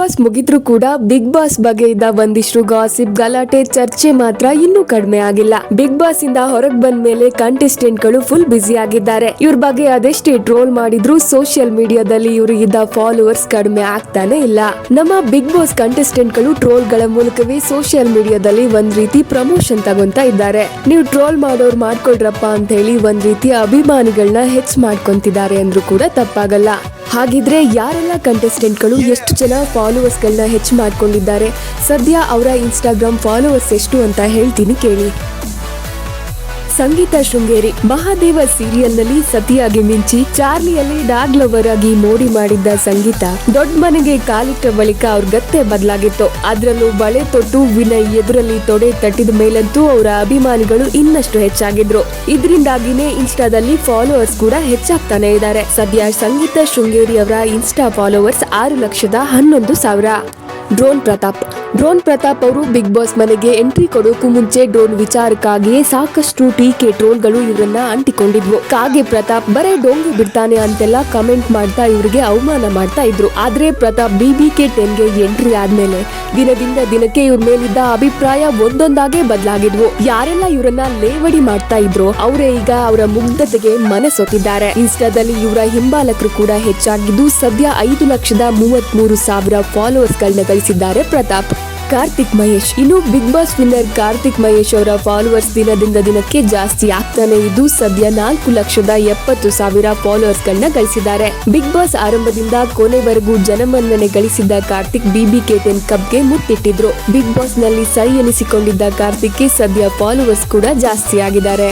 Boss ಮುಗಿದ್ರು ಕೂಡ big boss ಬಗ್ಗೆ ಇದ್ದ ಒಂದಿಷ್ಟು ಗಾಸಿಪ್ ಗಲಾಟೆ ಚರ್ಚೆ ಮಾತ್ರ ಇನ್ನೂ ಕಡಿಮೆ ಆಗಿಲ್ಲ. ಬಿಗ್ ಬಾಸ್ ಇಂದ ಹೊರಗ್ ಬಂದ ಮೇಲೆ ಕಂಟೆಸ್ಟೆಂಟ್ ಗಳು ಫುಲ್ ಬ್ಯುಸಿ ಆಗಿದ್ದಾರೆ. ಇವ್ರ ಬಗ್ಗೆ ಅದೆಷ್ಟೇ ಟ್ರೋಲ್ ಮಾಡಿದ್ರು ಸೋಷಿಯಲ್ ಮೀಡಿಯಾದಲ್ಲಿ ಇವ್ರಿಗಿದ್ದ ಫಾಲೋವರ್ಸ್ ಕಡಿಮೆ ಆಗ್ತಾನೆ ಇಲ್ಲ. ನಮ್ಮ ಬಿಗ್ ಬಾಸ್ ಕಂಟೆಸ್ಟೆಂಟ್ ಗಳು ಟ್ರೋಲ್ ಗಳ ಮೂಲಕವೇ ಸೋಷಿಯಲ್ ಮೀಡಿಯಾದಲ್ಲಿ ಒಂದ್ ರೀತಿ ಪ್ರಮೋಷನ್ ತಗೊಂತಾ ಇದ್ದಾರೆ. ನೀವು ಟ್ರೋಲ್ ಮಾಡೋರು ಮಾಡ್ಕೊಳ್ರಪ್ಪ ಅಂತ ಹೇಳಿ ಒಂದ್ ರೀತಿ ಅಭಿಮಾನಿಗಳನ್ನ ಹೆಚ್ಚು ಮಾಡ್ಕೊಂತಿದ್ದಾರೆ ಅಂದ್ರೂ ಕೂಡ ತಪ್ಪಾಗಲ್ಲ. ಹಾಗಿದ್ರೆ ಯಾರೆಲ್ಲ ಕಂಟೆಸ್ಟೆಂಟ್ ಗಳು ಎಷ್ಟು ಜನ ಫಾಲೋವರ್ಸ್ ಗಳನ್ನ ಹೆಚ್ಚು ಮಾಡ್ಕೊಂಡಿದ್ದಾರೆ, ಸದ್ಯ ಅವರ ಇನ್ಸ್ಟಾಗ್ರಾಮ್ ಫಾಲೋವರ್ಸ್ ಎಷ್ಟು ಅಂತ ಹೇಳ್ತೀನಿ ಕೇಳಿ. ಸಂಗೀತ ಶೃಂಗೇರಿ ಮಹಾದೇವ ಸೀರಿಯಲ್ ನಲ್ಲಿ ಸತಿಯಾಗಿ ಮಿಂಚಿ ಚಾರ್ಲಿಯಲ್ಲಿ ಡಾಗ್ ಲವರ್ ಆಗಿ ಮೋಡಿ ಮಾಡಿದ್ದ ಸಂಗೀತ ದೊಡ್ಡ ಮನೆಗೆ ಕಾಲಿಟ್ಟ ಬಳಿಕ ಅವ್ರ ಗತ್ತೆ ಬದಲಾಗಿತ್ತು. ಅದ್ರಲ್ಲೂ ಬಳೆ ತೊಟ್ಟು ವಿನಯ್ ಎದುರಲ್ಲಿ ತೊಡೆ ತಟ್ಟಿದ ಮೇಲಂತೂ ಅವರ ಅಭಿಮಾನಿಗಳು ಇನ್ನಷ್ಟು ಹೆಚ್ಚಾಗಿದ್ರು. ಇದರಿಂದಾಗಿನೇ ಇನ್ಸ್ಟಾದಲ್ಲಿ ಫಾಲೋವರ್ಸ್ ಕೂಡ ಹೆಚ್ಚಾಗ್ತಾನೆ ಇದ್ದಾರೆ. ಸದ್ಯ ಸಂಗೀತ ಶೃಂಗೇರಿ ಅವರ ಇನ್ಸ್ಟಾ ಫಾಲೋವರ್ಸ್ 6,11,000. ಡ್ರೋನ್ ಪ್ರತಾಪ್ ಅವರು ಬಿಗ್ ಬಾಸ್ ಮನೆಗೆ ಎಂಟ್ರಿ ಕೊಡೋಕು ಮುಂಚೆ ಡ್ರೋನ್ ವಿಚಾರಕ್ಕಾಗಿಯೇ ಸಾಕಷ್ಟು ಟೀಕೆ ಟ್ರೋಲ್ಗಳು ಇವರನ್ನ ಅಂಟಿಕೊಂಡಿದ್ವು. ಕಾಗೆ ಪ್ರತಾಪ್ ಬರೇ ಡೋಂಗಿ ಬಿಡ್ತಾನೆ ಅಂತೆಲ್ಲ ಕಮೆಂಟ್ ಮಾಡ್ತಾ ಇವರಿಗೆ ಅವಮಾನ ಮಾಡ್ತಾ ಇದ್ರು. ಆದ್ರೆ ಪ್ರತಾಪ್ BBK 10ಗೆ ಎಂಟ್ರಿ ಆದ್ಮೇಲೆ ದಿನದಿಂದ ದಿನಕ್ಕೆ ಇವ್ರ ಮೇಲಿದ್ದ ಅಭಿಪ್ರಾಯ ಒಂದೊಂದಾಗೆ ಬದಲಾಗಿದ್ವು. ಯಾರೆಲ್ಲ ಇವರನ್ನ ಲೇವಡಿ ಮಾಡ್ತಾ ಇದ್ರು ಅವರೇ ಈಗ ಅವರ ಮುಗ್ಧತೆಗೆ ಮನಸೊತ್ತಿದ್ದಾರೆ. ಇನ್ಸ್ಟಾದಲ್ಲಿ ಇವರ ಹಿಂಬಾಲಕರು ಕೂಡ ಹೆಚ್ಚಾಗಿದ್ದು ಸದ್ಯ 5,33,000 ಫಾಲೋವರ್ಸ್ ಗಳನ್ನ ಗಳಿಸಿದ್ದಾರೆ ಪ್ರತಾಪ್. ಕಾರ್ತಿಕ್ ಮಹೇಶ್ ಇನ್ನು Bigg Boss winner Karthik Mahesh ಅವರ ಫಾಲೋವರ್ಸ್ ದಿನದಿಂದ ದಿನಕ್ಕೆ ಜಾಸ್ತಿ ಆಗ್ತಾನೆ ಇದ್ದು ಸದ್ಯ 4,70,000 ಫಾಲೋವರ್ಸ್ ಗಳನ್ನ ಗಳಿಸಿದ್ದಾರೆ. ಬಿಗ್ ಬಾಸ್ ಆರಂಭದಿಂದ ಕೊನೆವರೆಗೂ ಜನಮನ್ನಣೆ ಗಳಿಸಿದ್ದ ಕಾರ್ತಿಕ್ BBK 10 ಕಪ್ಗೆ ಮುತ್ತಿಟ್ಟಿದ್ರು. ಬಿಗ್ ಬಾಸ್ ನಲ್ಲಿ ಸೈ ಎನಿಸಿಕೊಂಡಿದ್ದ ಕಾರ್ತಿಕ್ಗೆ ಸದ್ಯ ಫಾಲೋವರ್ಸ್ ಕೂಡ ಜಾಸ್ತಿ ಆಗಿದ್ದಾರೆ.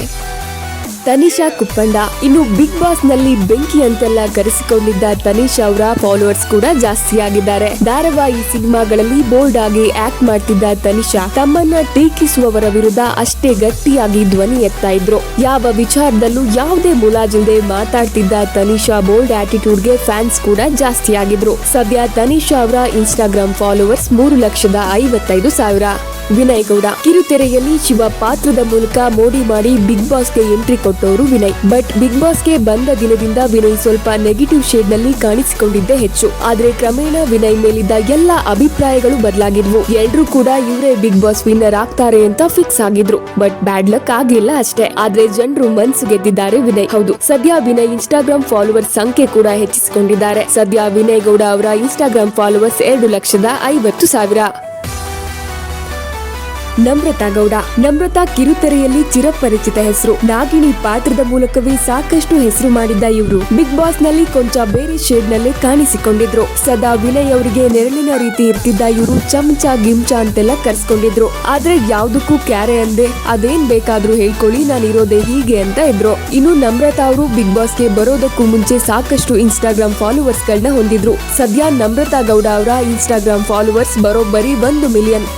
ತನಿಷಾ ಕುಪ್ಪಂಡ ಇನ್ನು ಬಿಗ್ ಬಾಸ್ ನಲ್ಲಿ ಬೆಂಕಿ ಅಂತೆಲ್ಲ ಕರೆಸಿಕೊಂಡಿದ್ದ ತನಿಷಾ ಅವರ ಫಾಲೋವರ್ಸ್ ಕೂಡ ಜಾಸ್ತಿ ಆಗಿದ್ದಾರೆ. ಧಾರಾವಾಹಿ ಸಿನಿಮಾಗಳಲ್ಲಿ ಬೋಲ್ಡ್ ಆಗಿ ಆಕ್ಟ್ ಮಾಡ್ತಿದ್ದ ತನಿಷಾ ತಮ್ಮನ್ನ ಟೀಕಿಸುವವರ ವಿರುದ್ಧ ಅಷ್ಟೇ ಗಟ್ಟಿಯಾಗಿ ಧ್ವನಿ ಎತ್ತಾ ಇದ್ರು. ಯಾವ ವಿಚಾರದಲ್ಲೂ ಯಾವುದೇ ಮುಲಾಜಿಲ್ಲದೆ ಮಾತಾಡ್ತಿದ್ದ ತನಿಷಾ ಬೋಲ್ಡ್ ಆಟಿಟ್ಯೂಡ್ಗೆ ಫ್ಯಾನ್ಸ್ ಕೂಡ ಜಾಸ್ತಿ ಆಗಿದ್ರು. ಸದ್ಯ ತನಿಷಾ ಅವರ ಇನ್ಸ್ಟಾಗ್ರಾಮ್ ಫಾಲೋವರ್ಸ್ 3,55,000. ವಿನಯ್ ಗೌಡ ಕಿರುತೆರೆಯಲ್ಲಿ ಶಿವ ಪಾತ್ರದ ಮೂಲಕ ಮೋಡಿ ಮಾಡಿ ಬಿಗ್ ಬಾಸ್ಗೆ ಎಂಟ್ರಿ ಕೊಟ್ಟವರು ವಿನಯ್. ಬಟ್ ಬಿಗ್ ಬಾಸ್ಗೆ ಬಂದ ದಿನದಿಂದ ವಿನಯ್ ಸ್ವಲ್ಪ ನೆಗೆಟಿವ್ ಶೇಡ್ ನಲ್ಲಿ ಕಾಣಿಸಿಕೊಂಡಿದ್ದೇ ಹೆಚ್ಚು. ಆದ್ರೆ ಕ್ರಮೇಣ ವಿನಯ್ ಮೇಲಿದ್ದ ಎಲ್ಲ ಅಭಿಪ್ರಾಯಗಳು ಬದಲಾಗಿದ್ವು. ಎಲ್ರೂ ಕೂಡ ಇವರೇ ಬಿಗ್ ಬಾಸ್ ವಿನ್ನರ್ ಆಗ್ತಾರೆ ಅಂತ ಫಿಕ್ಸ್ ಆಗಿದ್ರು. ಬಟ್ ಬ್ಯಾಡ್ ಲಕ್ ಆಗಿಲ್ಲ ಅಷ್ಟೇ. ಆದ್ರೆ ಜನರು ಮನ್ಸು ಗೆದ್ದಿದ್ದಾರೆ ವಿನಯ್. ಹೌದು, ಸದ್ಯ ವಿನಯ್ ಇನ್ಸ್ಟಾಗ್ರಾಮ್ ಫಾಲೋವರ್ಸ್ ಸಂಖ್ಯೆ ಕೂಡ ಹೆಚ್ಚಿಸಿಕೊಂಡಿದ್ದಾರೆ. ಸದ್ಯ ವಿನಯ್ ಗೌಡ ಅವರ ಇನ್ಸ್ಟಾಗ್ರಾಮ್ ಫಾಲೋವರ್ಸ್ 2,50,000. ನಮ್ರತಾ ಕಿರುತೆರೆಯಲ್ಲಿ ಚಿರಪರಿಚಿತ ಹೆಸರು. ನಾಗಿಣಿ ಪಾತ್ರದ ಮೂಲಕವೇ ಸಾಕಷ್ಟು ಹೆಸರು ಮಾಡಿದ್ದ ಇವರು ಬಿಗ್ ಬಾಸ್ ನಲ್ಲಿ ಕೊಂಚ ಬೇರೆ ಶೇಡ್ ನಲ್ಲೇ ಕಾಣಿಸಿಕೊಂಡಿದ್ರು. ಸದಾ ವಿನಯ್ ಅವರಿಗೆ ನೆರಳಿನ ರೀತಿ ಇರ್ತಿದ್ದ ಇವರು ಚಮಚ ಗಿಮ್ಚ ಅಂತೆಲ್ಲ ಕರ್ಸ್ಕೊಂಡಿದ್ರು. ಆದ್ರೆ ಯಾವ್ದಕ್ಕೂ ಕ್ಯಾರೆ ಅಂದೆ ಅದೇನ್ ಬೇಕಾದ್ರೂ ಹೇಳ್ಕೊಳ್ಳಿ, ನಾನಿರೋದೇ ಹೀಗೆ ಅಂತ ಇದ್ರು. ಇನ್ನು ನಮ್ರತಾ ಅವರು ಬಿಗ್ ಬಾಸ್ಗೆ ಬರೋದಕ್ಕೂ ಮುಂಚೆ ಸಾಕಷ್ಟು ಇನ್ಸ್ಟಾಗ್ರಾಮ್ ಫಾಲೋವರ್ಸ್ ಗಳನ್ನ ಹೊಂದಿದ್ರು. ಸದ್ಯ ನಮ್ರತಾ ಗೌಡ ಅವರ ಇನ್ಸ್ಟಾಗ್ರಾಮ್ ಫಾಲೋವರ್ಸ್ ಬರೋಬ್ಬರಿ 1 ಮಿಲಿಯನ್.